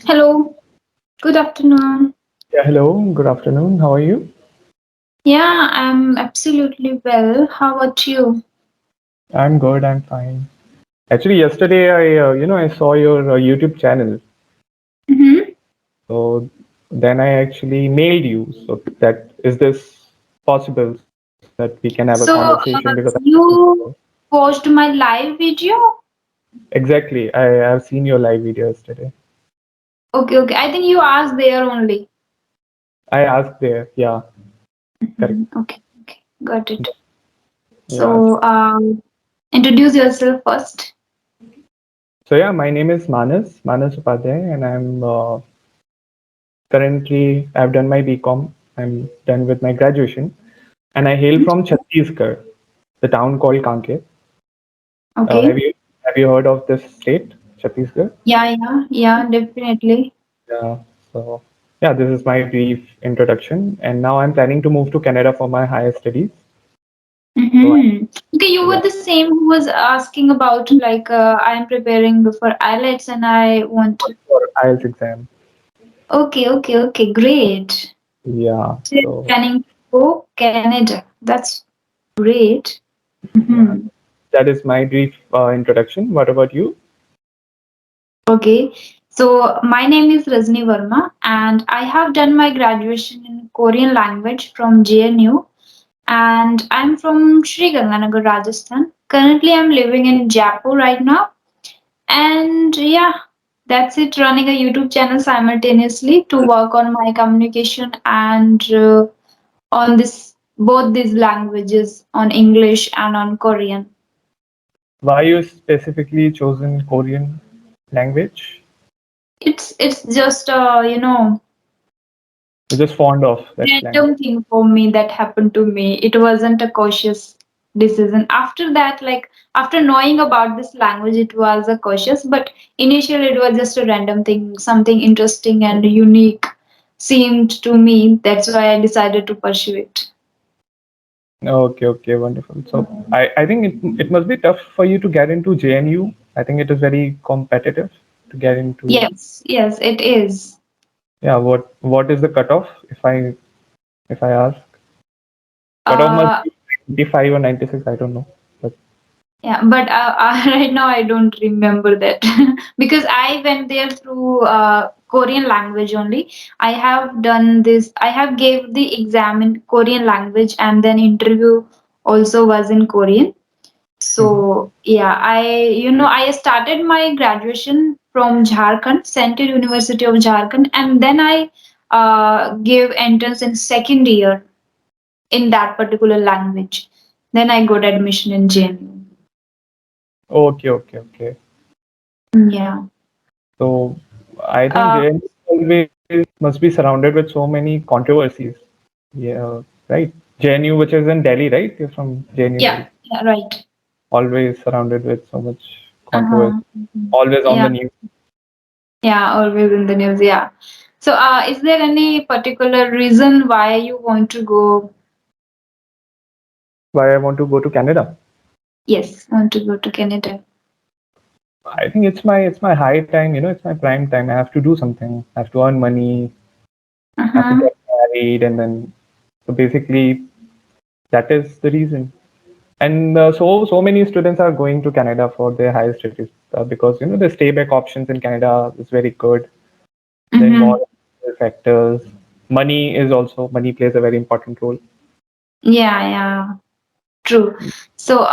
Hello, good afternoon. Yeah, hello, good afternoon. How are you? Yeah, I'm absolutely well. How about you? I'm good, I'm fine. Actually, yesterday I saw your YouTube channel. Mm-hmm. So then I actually mailed you. So that is this possible so that we can have a So, conversation because I'm looking for. you watched my live video? Exactly. I have seen your live video yesterday. Okay, okay. I think you asked there only. I asked there. Yeah, correct. Okay, okay. Got it. Yes. So, introduce yourself first. So yeah, my name is Manas Upadhyay, and I'm currently I've done my BCom. I'm done with my graduation, and I hail from Chhattisgarh, the town called Kanke. Uh, Okay. have you have you heard of this state, Chhattisgarh? Yeah, yeah, yeah, definitely. Yeah. So yeah, this is my brief introduction, and now I'm planning to move to Canada for my higher studies. So Mm-hmm. Okay, you were yeah, the same who was asking about like I'm preparing for IELTS and I want. for IELTS exam. Okay, okay, okay, great. Yeah. So you're So planning to go Canada. That's great. yeah, Hmm. that is my brief introduction. What about you? Okay. So my name is Rajni Verma and I have done my graduation in Korean language from JNU and I'm from Sri Ganganagar, Rajasthan. Currently I'm living in Jaipur right now. And yeah, that's it. Running a YouTube channel simultaneously to work on my communication and on this both these languages on English and on Korean. Why you specifically chosen Korean language? It's just You're just fond of that random language. thing for me that happened to me. It wasn't a cautious decision. After that, like after knowing about this language, it was a cautious, but initially it was just a random thing, something interesting and unique seemed to me. That's why I decided to pursue it. Okay, okay, wonderful. So I think it must be tough for you to get into JNU. I think it is very competitive to get into. Yes, yes, it is. Yeah, what is the cutoff if I ask? Cutoff must Uh, be 95 or 96, I don't know. But Yeah, but right now I don't remember that because I went there through Korean language only. I have done this. I have gave the exam in Korean language and then interview also was in Korean. mhm. So yeah, I started my graduation from Jharkhand, Central University of Jharkhand, and then I gave entrance in second year in that particular language. Then I got admission in JNU. Okay, okay, okay. Yeah. So I think Uh, JNU always must be surrounded with so many controversies. Yeah, right. JNU, which is in Delhi, right? You're from JNU yeah, Delhi. yeah, right. Always surrounded with so much controversy. Uh-huh. Mhm. Always on Yeah, the news. yeah, always in the news. Yeah. So, is there any particular reason why you want to go? Why I want to go to Canada? Yes, want to go to Canada. I think it's my high time, it's my prime time. I have to do something. I have to earn money, I have to Uh-huh. get married, and then so basically that is the reason. And so many students are going to Canada for their higher studies because the stay back options in Canada is very good. Then Mm-hmm. more factors. Money plays a very important role. Yeah, yeah, true. So,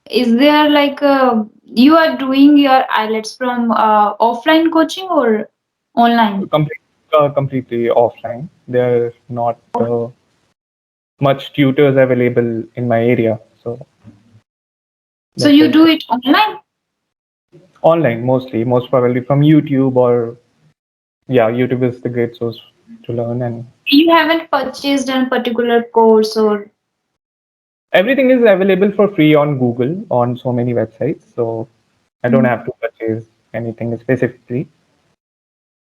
is there like you are doing your IELTS from offline coaching or online? Completely offline. There are not much tutors available in my area, so So that you is do it online? online mostly, most probably from YouTube or yeah, YouTube is the great source to learn, and You haven't purchased a particular course or everything is available for free on Google on so many websites. So I don't have to purchase anything specifically.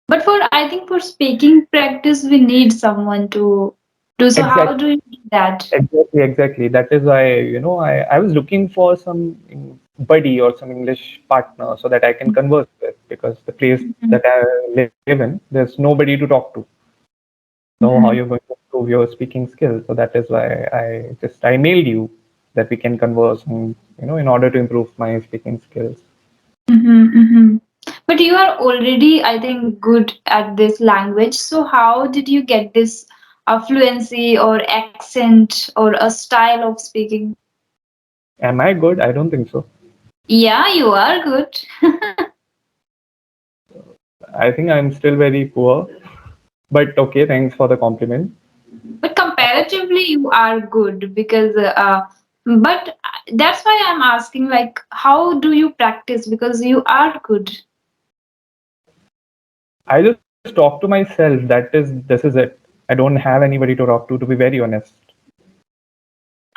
but for I think for speaking practice we need someone to do. So how Exactly, do you do that? exactly. That is why I was looking for some buddy or some English partner so that I can converse with, because the place Mhm. that I live in, there's nobody to talk to. So how Mhm. you're going to improve your speaking skills? So that is why I mailed you that we can converse, and in order to improve my speaking skills. Mhm. Mhm. But you are already, I think, good at this language. So how did you get this fluency or accent or a style of speaking? Am I good? I don't think so. Yeah, you are good. I think I'm still very poor. But okay, thanks for the compliment. But comparatively, you are good because, but that's why I'm asking, like, how do you practice? Because you are good. I just talk to myself. This is it. I don't have anybody to talk to be very honest.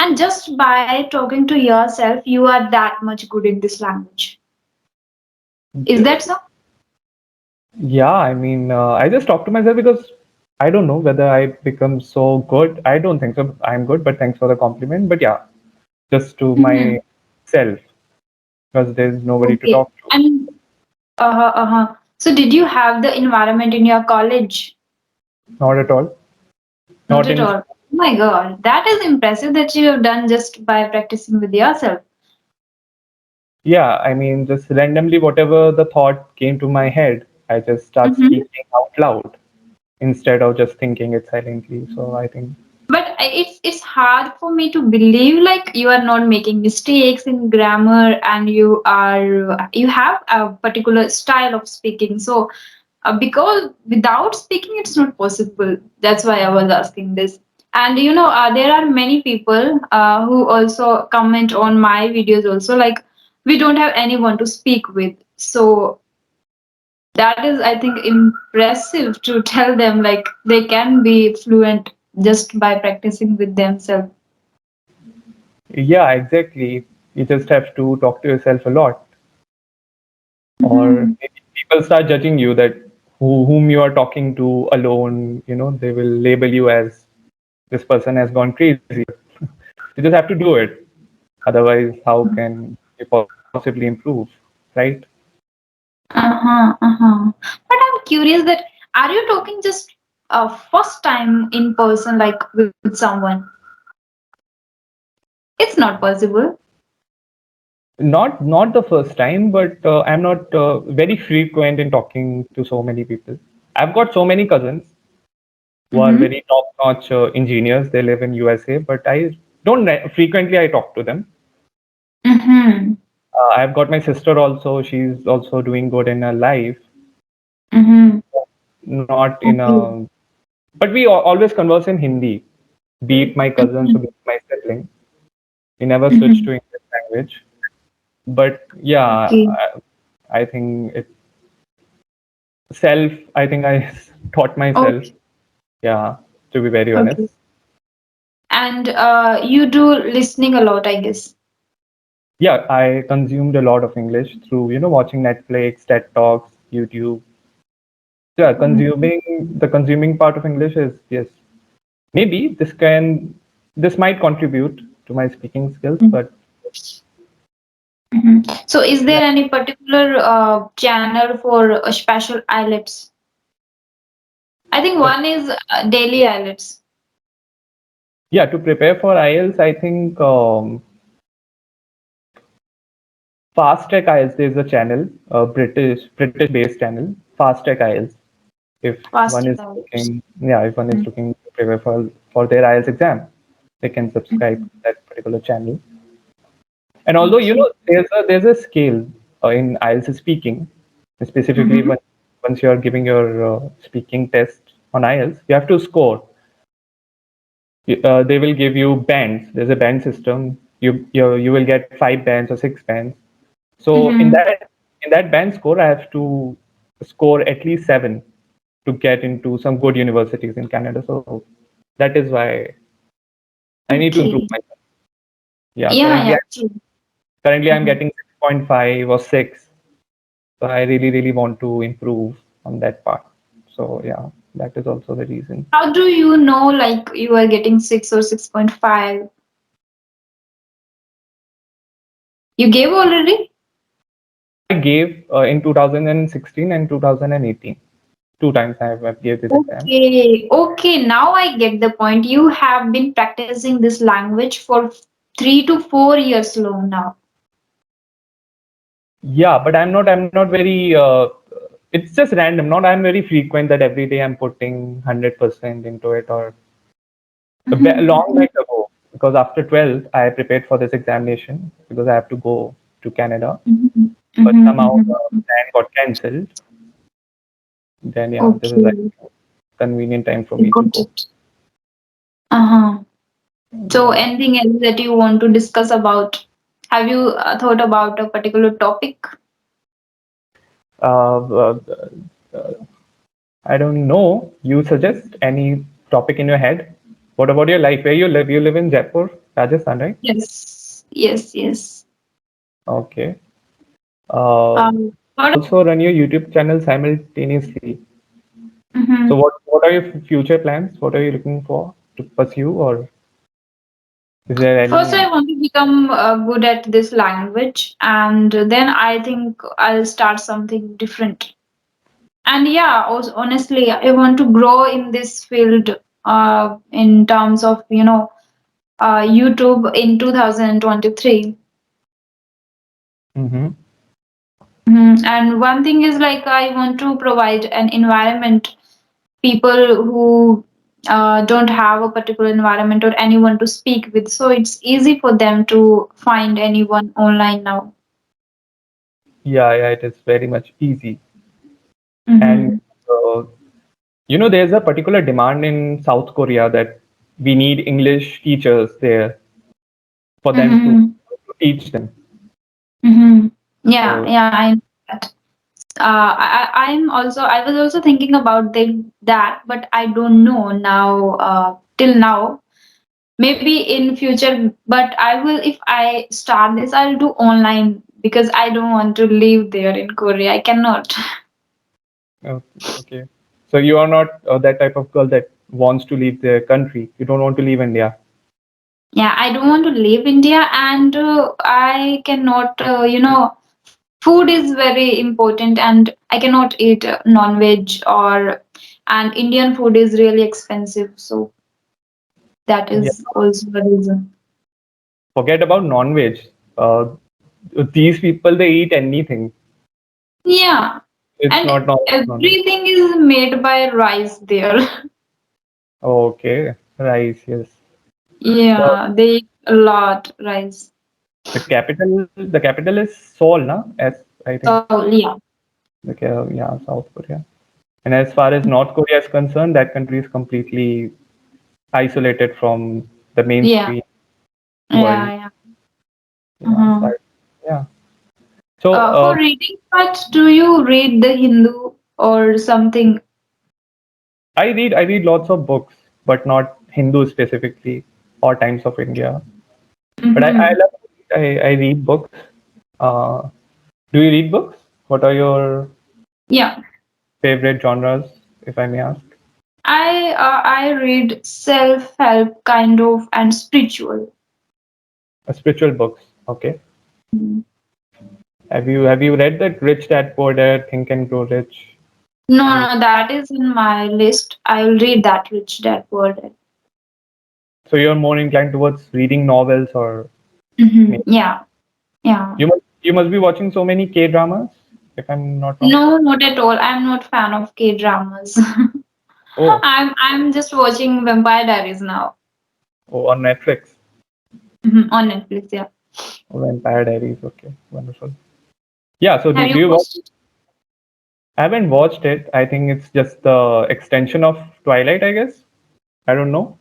And just by talking to yourself, you are that much good in this language. Is Uh, that so? Yeah, I mean, I just talk to myself because I don't know whether I become so good. I don't think so. I'm good, but thanks for the compliment. But yeah, just to Mm-hmm. myself, because there's nobody to Okay. talk to. And so did you have the environment in your college? Not at all. Not Not at in all. Oh my God, that is impressive that you have done just by practicing with yourself. Yeah, I mean, just randomly, whatever the thought came to my head, I just start Mm-hmm. speaking out loud instead of just thinking it silently. So I think, But it's hard for me to believe like you are not making mistakes in grammar and you have a particular style of speaking. So because without speaking it's not possible. That's why I was asking this. And there are many people who also comment on my videos also like we don't have anyone to speak with. So that is I think impressive to tell them like they can be fluent just by practicing with themselves. yeah, exactly. You just have to talk to yourself a lot, or Mhm. maybe people start judging you that whom you are talking to alone. They will label you as this person has gone crazy. You just have to do it. Otherwise, how can you possibly improve, right? Uh-huh. But I'm curious that are you talking just first time in person like with someone? It's not possible. Not the first time, but I'm not very frequent in talking to so many people. I've got so many cousins who are Mm-hmm. very top-notch engineers. They live in USA, but I don't frequently I talk to them. Mm-hmm. I've got my sister also. She's also doing good in her life. Mm-hmm. Not in Okay. a, but we always converse in Hindi. Be it my cousins or Mm-hmm. be it my sibling. We never switch Mm-hmm. to English language. But yeah, Okay. I think it self. I think I taught myself. Okay. Yeah, to be very honest. Okay. And you do listening a lot, I guess. Yeah, I consumed a lot of English through watching Netflix, TED Talks, YouTube. Yeah, Mm-hmm. consuming part of English is, yes. Maybe this might contribute to my speaking skills, but Mm-hmm. So, is yeah, there any particular channel for special IELTS? I think but one is daily IELTS. yeah, to prepare for IELTS, I think Fast Tech IELTS. There's a channel, a British based channel, Fast Tech IELTS. If one Faster is IELTS. looking, yeah, if one is looking to prepare for their IELTS exam, they can subscribe Mm-hmm. to that particular channel. And although Okay. there's a scale in IELTS speaking, specifically Mm-hmm. when once you are giving your speaking test on IELTS, you have to score. They will give you bands. There's a band system. You will get 5 bands or 6 bands. So in Mm-hmm. that band score, I have to score at least 7 to get into some good universities in Canada. So that is why I need to improve Okay. myself. Yeah, Yeah, yeah, true. currently I'm Mhm. getting 6.5 or 6. So I really, really want to improve on that part. So yeah, that is also the reason. How do you know like you are getting 6 or 6.5? You gave already? I gave in 2016 and 2018. Two times I have gave this exam. Okay, okay, now I get the point. You have been practicing this language for 3 to 4 years long now. Yeah, but I'm not very. It's just random. Not I'm very frequent that every day I'm putting 100% into it or a Mhm, long night ago. Because after 12, I prepared for this examination because I have to go to Canada. mhm, But mhm, somehow mhm. plan got cancelled. Then yeah, this is like Okay, convenient time for I me to got go. it. Uh-huh. So, Yeah. anything else that you want to discuss about? Have you thought about a particular topic? Uh, uh, uh, I don't know. You suggest any topic in your head? What about your life? Where you live? You live in Jaipur, Rajasthan, right? Yes, yes, yes. Okay. Uh, What? also run your YouTube channel simultaneously. So Mhm. what are your future plans? What are you looking for to pursue, or is there First, any? I want to become good at this language, and then I think I'll start something different. And yeah, also, honestly, I want to grow in this field in terms of, YouTube in 2023. Mm-hmm. And one thing is like I want to provide an environment people who don't have a particular environment or anyone to speak with. So it's easy for them to find anyone online now. Yeah, yeah, it is very much easy. And Mm-hmm. uh, there's a particular demand in South Korea that we need English teachers there for them Mm-hmm. to teach them. Mm-hmm. Yeah, So yeah, I know that. I was also thinking about that, but I don't know now, till now. Maybe in future, but I will, if I start this, I'll do online because I don't want to live there in Korea. I cannot. okay, so you are not that type of girl that wants to leave their country. You don't want to leave India. Yeah, I don't want to leave India, and I cannot, food is very important, and I cannot eat non-veg and Indian food is really expensive, so that Yeah, is also the reason. forget about non-veg. Uh, these people they eat anything. Yeah, It's and not non-veg. everything is made by rice there. Okay, rice. Yes. The Yeah, they eat a lot rice. the capital is Seoul, na? As I think. So yeah, Yeah, South Korea. And as far as North Korea is concerned, that country is completely isolated from the yeah, mainstream world. yeah, yeah. Yeah, Mhm. yeah. So For reading part, do you read the Hindu or something? I read lots of books, but not Hindu specifically or Times of India. But I Mm-hmm. love I read books. Uh, do you read books? What are your Yeah, favorite genres, if I may ask? I read self-help kind of and spiritual. Spiritual books. Okay. Mhm. Have you read that Rich Dad Poor Dad Think and Grow Rich? No, Have you? no, that is in my list. I will read that Rich Dad Poor Dad. So you're more inclined towards reading novels, or Yeah, yeah. you must be watching so many K dramas, if I'm not wrong. No, not at all. I'm not fan of K dramas. Oh, I'm just watching Vampire Diaries now. oh, on Netflix. On Netflix. Yeah. Oh, Vampire Diaries. Okay, wonderful. Yeah. So Have do you you watch? watched it? I haven't watched it. I think it's just the extension of Twilight, I guess. I don't know.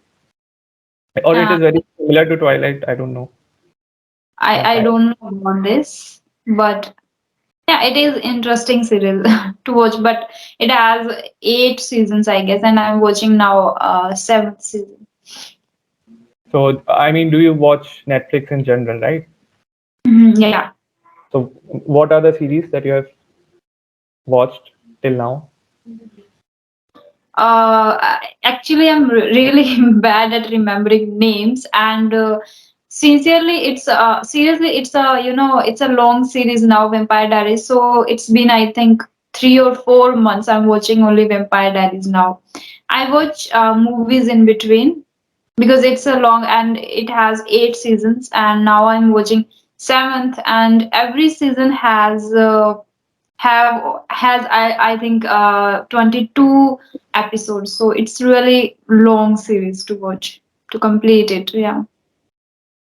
Or it Uh, is very similar to Twilight. I don't know. I Vampire. don't know about this, but yeah, it is interesting serial to watch. But it has 8 seasons, I guess, and I'm watching now seventh season. So I mean, do you watch Netflix in general, right? Yeah. So what are the series that you have watched till now? Actually, I'm really bad at remembering names, and Sincerely, it's seriously, it's a it's a long series now, Vampire Diaries. So it's been, I think, 3 or 4 months. I'm watching only Vampire Diaries now. I watch movies in between because it's a long and it has 8 seasons, and now I'm watching seventh, and every season has I think 22 episodes. So it's really long series to watch to complete it. Yeah.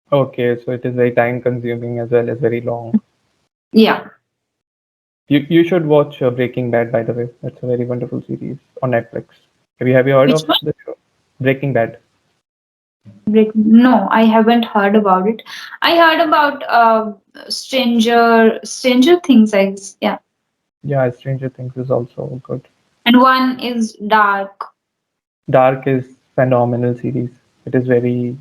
Okay, so it is very time consuming as well as very long. Yeah. You should watch Breaking Bad, by the way. That's a very wonderful series on Netflix. Have you heard Which of one? the show? Breaking Bad. No, I haven't heard about it. I heard about Stranger Things, I guess. Yeah. Yeah, Stranger Things is also good. And one is Dark. Dark is phenomenal series. It is very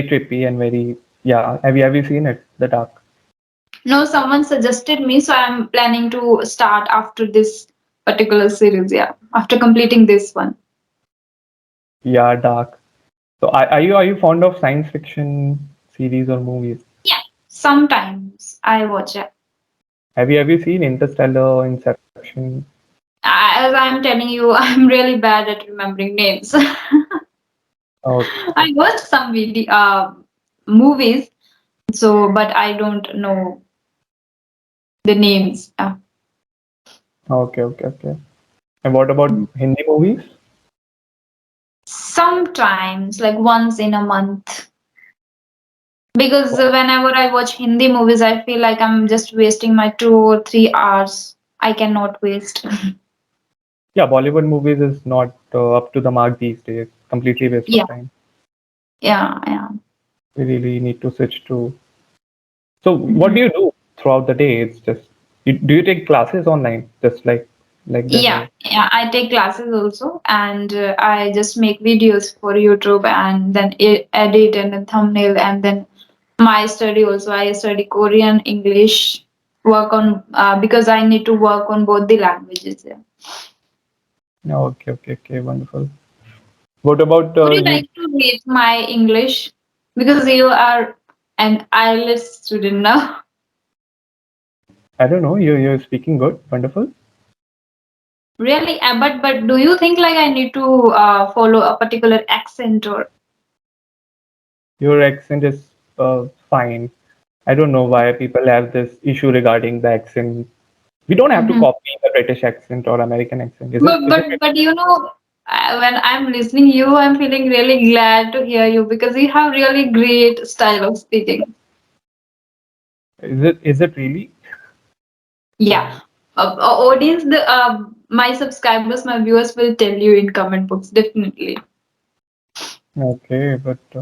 trippy and very, yeah. Have you seen it? The Dark. No, someone suggested me, so I'm planning to start after this particular series. Yeah, after completing this one. Yeah, Dark. So are you fond of science fiction series or movies? Yeah, sometimes I watch it. Have you seen Interstellar, Inception? As I'm telling you, I'm really bad at remembering names. Okay, I watched some movies, so but I don't know the names. okay. And what about Hindi movies? Sometimes, like once in a month. Because whenever I watch Hindi movies, I feel like I'm just wasting my 2 or 3 hours. I cannot waste. Yeah, Bollywood movies is not up to the mark these days. Completely waste Yeah, of time. yeah. We really need to switch to. So, what Mhm. do you do throughout the day? It's just do you take classes online, just like them? Yeah, Or yeah. I take classes also, and I just make videos for YouTube, and then edit and then thumbnail, and then my study also. I study Korean, English, work on because I need to work on both the languages. Yeah. no, okay, wonderful. What about Would you you? like to rate my English? Because you are an IELTS student now. I don't know. You're speaking good, wonderful. Really? But do you think like I need to follow a particular accent or? Your accent is fine. I don't know why people have this issue regarding the accent. We don't have to Mhm. copy the British accent or American accent. Is it? But Is but it? but when I'm listening you, I'm feeling really glad to hear you because you have really great style of speaking. Is it really? Yeah. Audience, my subscribers, my viewers will tell you in comment box definitely. Okay, but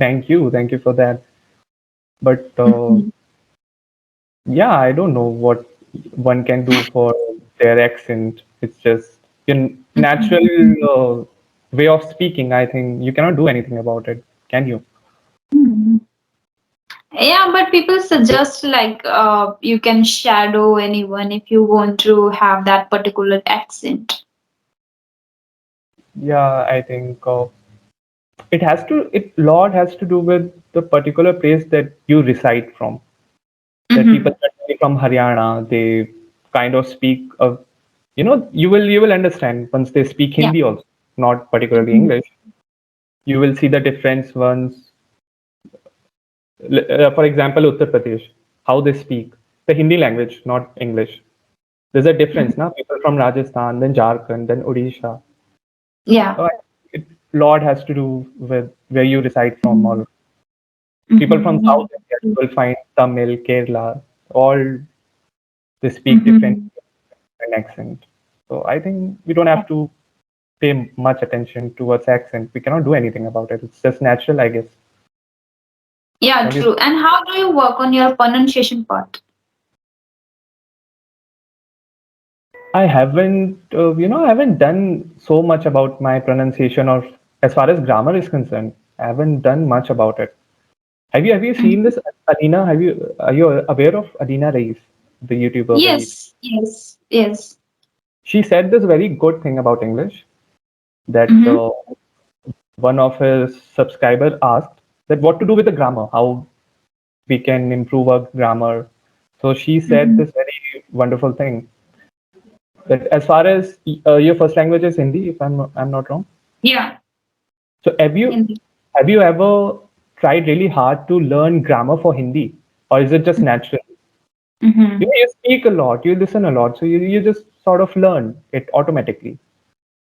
thank you for that. But Mhm. yeah, I don't know what one can do for their accent. It's just in natural way of speaking. I think you cannot do anything about it, can you? Mhm. Yeah, but people suggest like you can shadow anyone if you want to have that particular accent. Yeah, I think it has to. It lot has to do with the particular place that you reside from. That people Hmm. especially from Haryana, they kind of speak of, you will understand once they speak Yeah. Hindi also, not particularly Mhm. English. You will see the difference once, for example, Uttar Pradesh, how they speak the Hindi language, not English. There's a difference now. People from Rajasthan, then Jharkhand, then Odisha. Yeah. So it lot has to do with where you reside from, Mhm. or people from Yeah. South India. You will find Tamil, Kerala, all they speak different Hmm. accent. So I think we don't have to pay much attention towards accent. We cannot do anything about it. It's just natural, I guess. Yeah, Don't you? true. And how do you work on your pronunciation part? I haven't done so much about my pronunciation or as far as grammar is concerned. I haven't done much about it. Have you seen Mhm. this Alina? Are you aware of Alina Reis, the YouTuber? Very. Yes. She said this very good thing about English that Hmm. one of his subscriber asked. that what to do with the grammar, how we can improve our grammar. So she said Mm-hmm. this very wonderful thing that as far as your first language is Hindi, if I'm not wrong. Yeah. So Hindi. have you ever tried really hard to learn grammar for Hindi, or is it just natural? Mm-hmm. You speak a lot, you listen a lot, so you just sort of learn it automatically.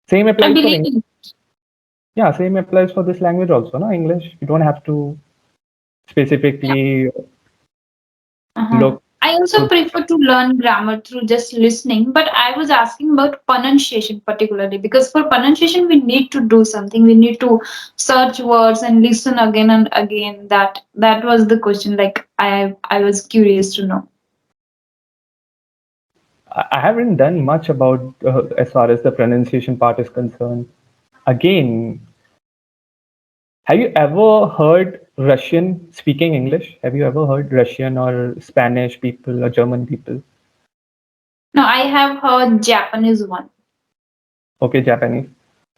Same I applies for believe English. in. Yeah, same applies for this language also, no? English. You don't have to specifically Uh-huh. look I also to. prefer to learn grammar through just listening, but I was asking about pronunciation particularly because for pronunciation we need to do something. We need to search words and listen again and again. That was the question. Like I was curious to know. I haven't done much about as far as the pronunciation part is concerned. Again, have you ever heard Russian speaking English? Have you ever heard Russian or Spanish people or German people? No, I have heard Japanese one. Okay, Japanese.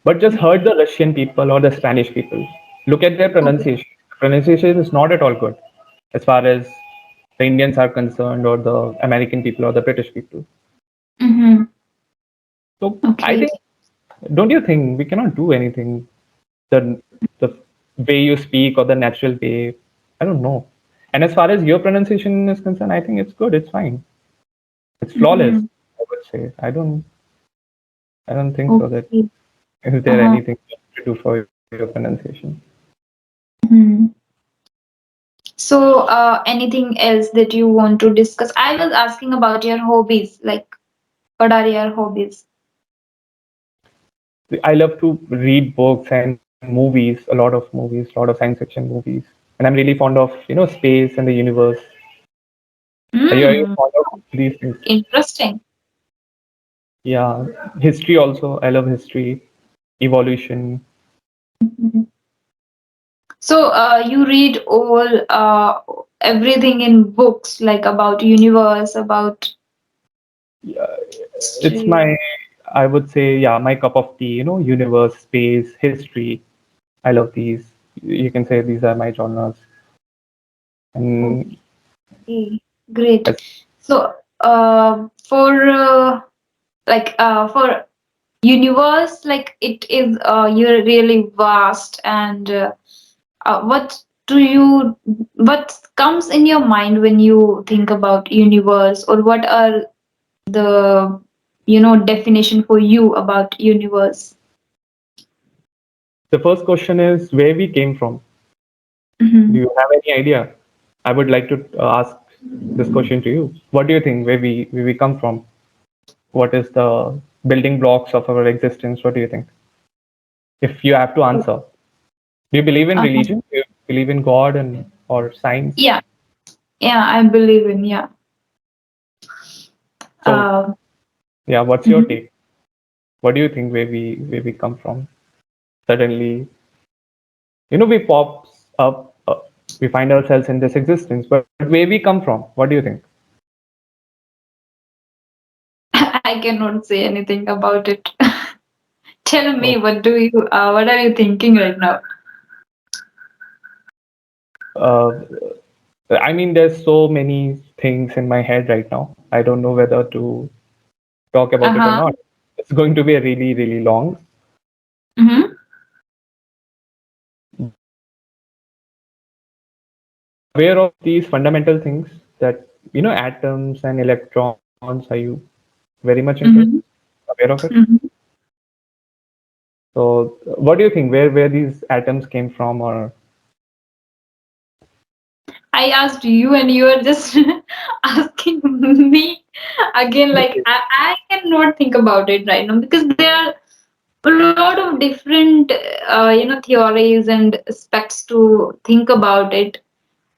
But just heard the Russian people or the Spanish people. Look at their Okay. pronunciation. Pronunciation is not at all good as far as the Indians are concerned or the American people or the British people. Mm-hmm. So I Okay. think, don't you think we cannot do anything? The way you speak or the natural way, I don't know. And as far as your pronunciation is concerned, I think it's good. It's fine. It's flawless. Mm-hmm. I would say. I don't think so that Okay. is there Uh-huh. anything to do for your pronunciation. Hmm. So, anything else that you want to discuss? I was asking about your hobbies. Like, what are your hobbies? I love to read books and movies, a lot of movies, a lot of science fiction movies. And I'm really fond of, space and the universe. Are you Hmm. fond of these things? Interesting. Yeah. History also. I love history, evolution. Mhm. So, you read all everything in books, like about universe, about Yeah, it's history. my, I would say, yeah, my cup of tea, universe, space, history. I love these. You can say these are my genres. And Okay, great. as So, for universe, like it is, you're really vast, and what do you, what comes in your mind when you think about universe, or what are the, definition for you about universe? the first question is where we came from. Do Mm-hmm. you have any idea? I would like to ask this question to you. What do you think where we come from? What is the building blocks of our existence? What do you think? If you have to answer, do you believe in Uh-huh. religion? Do you believe in God and or science? Yeah, yeah, I believe in, yeah. So Uh, yeah, what's your mhm. take? What do you think where we come from? Suddenly, we pops up, we find ourselves in this existence, but where we come from? What do you think? I cannot say anything about it. Tell me, Oh, what are you thinking right now? uh, I mean, there's so many things in my head right now. I don't know whether to talk about it or Uh-huh. not. It's going to be a really, really long. Mm-hmm. Aware of these fundamental things that, atoms and electrons, are you very much into it? Mm-hmm. Aware of it? Mm-hmm. So, what do you think? Where these atoms came from, or I asked you, and you are just asking me again. Like I cannot think about it right now because there are a lot of different, theories and aspects to think about it.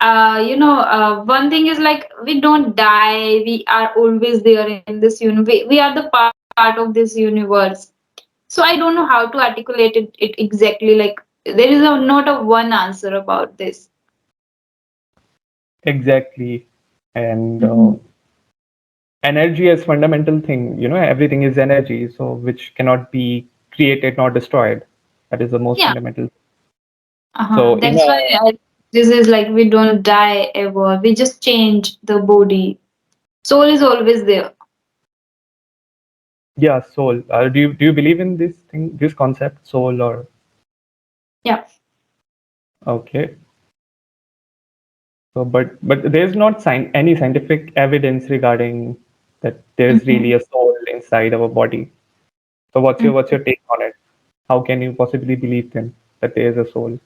One thing is like we don't die. We are always there in this universe. We are the part of this universe. So I don't know how to articulate it exactly. Like there is not a one answer about this. exactly? And Mm-hmm. energy as fundamental thing. Everything is energy, so which cannot be created nor destroyed. That is the most Yeah. fundamental. Uh-huh. So, in That's a why. This is like we don't die ever. We just change the body. Soul is always there. Yeah, soul. Do you believe in this thing, this concept, soul, or Yeah. okay? So, but there's not any scientific evidence regarding that there's Mhm. really a soul inside our body. So what's your take on it? How can you possibly believe then that there is a soul?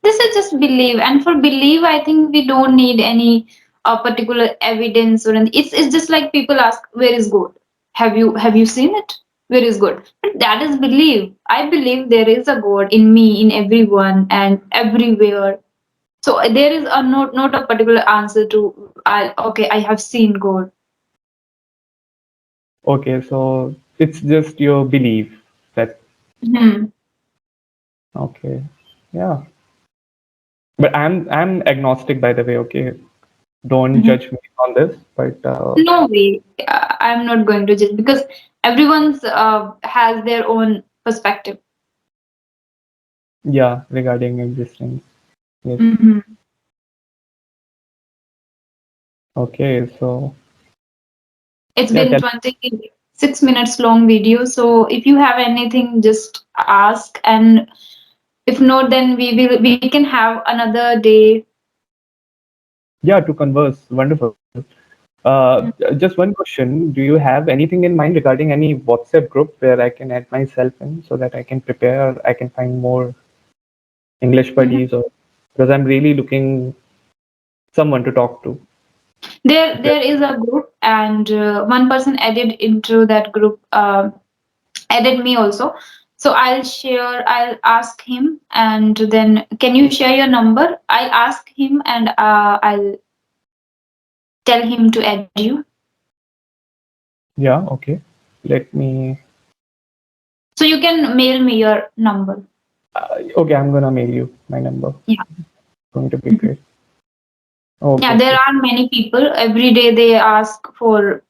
This is just belief, and for belief, I think we don't need any particular evidence or anything. It's just like people ask, "Where is God? Have you seen it? Where is God?" But that is belief. I believe there is a God in me, in everyone, and everywhere. So there is a not a particular answer to. Okay, I have seen God. Okay, so it's just your belief that Hmm. okay, yeah. But I'm agnostic by the way. Okay, don't Mhm. judge me on this. But No way. I'm not going to judge because everyone's has their own perspective. yeah, regarding existence, yes. Hmm. Okay, so It's yeah, been tell. 26 minutes long video. So if you have anything, just ask. And if not, then we can have another day. Yeah, to converse. Wonderful. Just one question. Do you have anything in mind regarding any WhatsApp group where I can add myself in so that I can prepare, I can find more English Mhm. buddies, or because I'm really looking someone to talk to. There is a group, and one person added into that group. Added me also. So I'll share. I'll ask him, and then can you share your number? I'll ask him, and I'll tell him to add you. Yeah, okay. Let me. So you can mail me your number. Okay, I'm gonna mail you my number. Yeah. Going to be Mhm. great. Okay, Yeah, there okay, are many people. Every day they ask for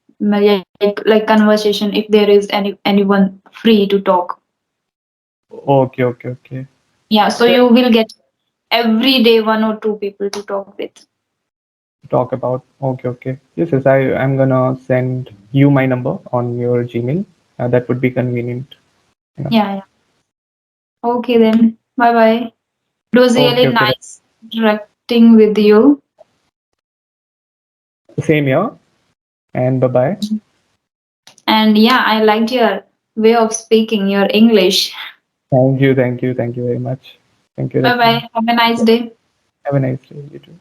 like conversation if there is anyone free to talk. okay, okay, okay. Yeah, so Yeah, you will get every day one or two people to talk with. talk about. Okay, okay. Yes, yes. I'm gonna send you my number on your Gmail. That would be convenient. You know. Yeah, yeah. Okay then. Bye bye. It was Okay, really okay. nice interacting with you. Same here. And bye bye. And yeah, I liked your way of speaking, your English. Thank you, thank you, thank you very much. Thank you, Bye Rajni. bye. Have a nice day. Have a nice day, you too.